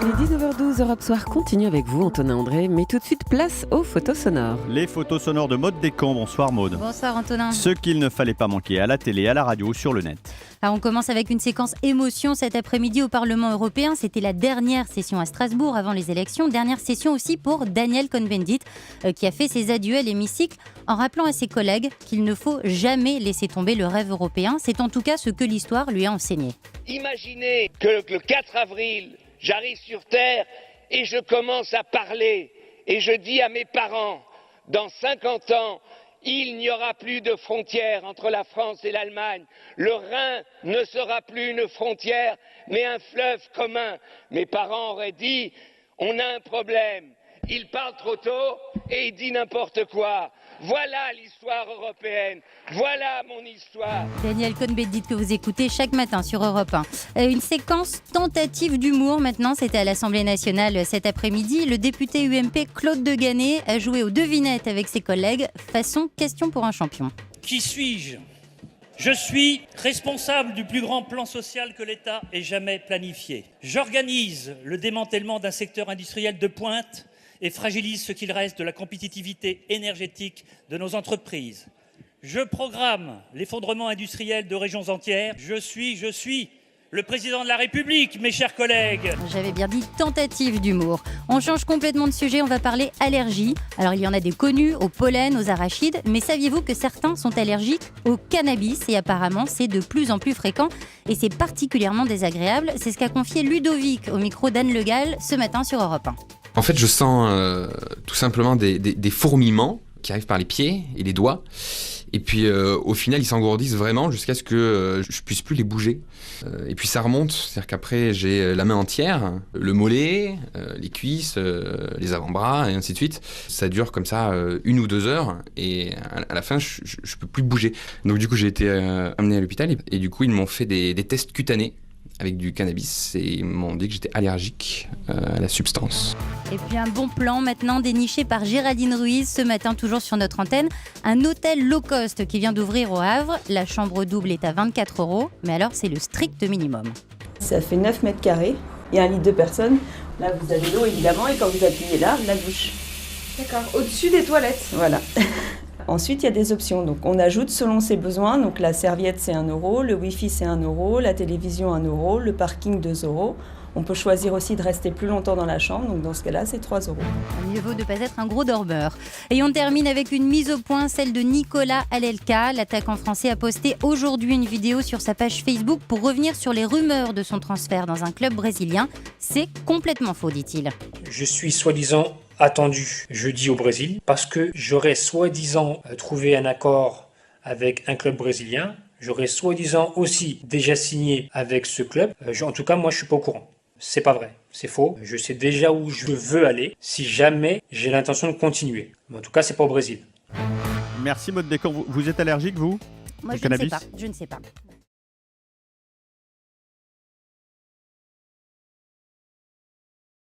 Il est 19h12, Europe Soir continue avec vous, Antonin André, mais tout de suite place aux photos sonores. Les photos sonores de Maude Descamps. Bonsoir Maude. Bonsoir Antonin. Ce qu'il ne fallait pas manquer à la télé, à la radio ou sur le net. Alors on commence avec une séquence émotion cet après-midi au Parlement européen. C'était la dernière session à Strasbourg avant les élections. Dernière session aussi pour Daniel Cohn-Bendit qui a fait ses adieux à l'hémicycle en rappelant à ses collègues qu'il ne faut jamais laisser tomber le rêve européen. C'est en tout cas ce que l'histoire lui a enseigné. Imaginez que le 4 avril, j'arrive sur Terre et je commence à parler et je dis à mes parents, dans 50 ans, il n'y aura plus de frontière entre la France et l'Allemagne. Le Rhin ne sera plus une frontière, mais un fleuve commun. Mes parents auraient dit, on a un problème. Il parle trop tôt et il dit n'importe quoi. Voilà l'histoire européenne. Voilà mon histoire. Daniel Cohn-Bendit que vous écoutez chaque matin sur Europe 1. Une séquence tentative d'humour maintenant, c'était à l'Assemblée nationale cet après-midi. Le député UMP Claude Deganet a joué aux devinettes avec ses collègues, façon question pour un champion. Qui suis-je ? Je suis responsable du plus grand plan social que l'État ait jamais planifié. J'organise le démantèlement d'un secteur industriel de pointe et fragilise ce qu'il reste de la compétitivité énergétique de nos entreprises. Je programme l'effondrement industriel de régions entières. Je suis le président de la République, mes chers collègues. J'avais bien dit tentative d'humour. On change complètement de sujet, on va parler allergie. Alors il y en a des connus, au pollen, aux arachides, mais saviez-vous que certains sont allergiques au cannabis et apparemment c'est de plus en plus fréquent et c'est particulièrement désagréable. C'est ce qu'a confié Ludovic au micro d'Anne Le Gall ce matin sur Europe 1. En fait, je sens tout simplement des fourmillements qui arrivent par les pieds et les doigts. Et puis, au final, ils s'engourdissent vraiment jusqu'à ce que je puisse plus les bouger. Et puis, ça remonte. C'est-à-dire qu'après, j'ai la main entière, le mollet, les cuisses, les avant-bras, et ainsi de suite. Ça dure comme ça 1 ou 2 heures. Et à la fin, je peux plus bouger. Donc, du coup, j'ai été amené à l'hôpital. Et du coup, ils m'ont fait des tests cutanés avec du cannabis et ils m'ont dit que j'étais allergique à la substance. Et puis un bon plan maintenant déniché par Géraldine Ruiz ce matin toujours sur notre antenne. Un hôtel low cost qui vient d'ouvrir au Havre. La chambre double est à 24 €, mais alors c'est le strict minimum. Ça fait 9 mètres carrés, il y a un lit de 2 personnes. Là vous avez l'eau évidemment et quand vous appuyez là, la douche. D'accord, au-dessus des toilettes. Voilà. Ensuite, il y a des options. Donc, on ajoute selon ses besoins. Donc, la serviette, c'est 1 €, le Wi-Fi, c'est 1 €, la télévision, 1 €, le parking, 2 €. On peut choisir aussi de rester plus longtemps dans la chambre. Donc, dans ce cas-là, c'est 3 €. Mieux vaut ne pas être un gros dormeur. Et on termine avec une mise au point, celle de Nicolas Anelka. L'attaquant français a posté aujourd'hui une vidéo sur sa page Facebook pour revenir sur les rumeurs de son transfert dans un club brésilien. C'est complètement faux, dit-il. Je suis soi-disant attendu jeudi au Brésil parce que j'aurais soi-disant trouvé un accord avec un club brésilien. J'aurais soi-disant aussi déjà signé avec ce club. En tout cas, moi, je suis pas au courant. C'est pas vrai, c'est faux. Je sais déjà où je veux aller si jamais j'ai l'intention de continuer. Mais en tout cas, c'est pas au Brésil. Merci Maude Descamps. Vous êtes allergique, vous ? Moi, au je cannabis ? ne sais pas.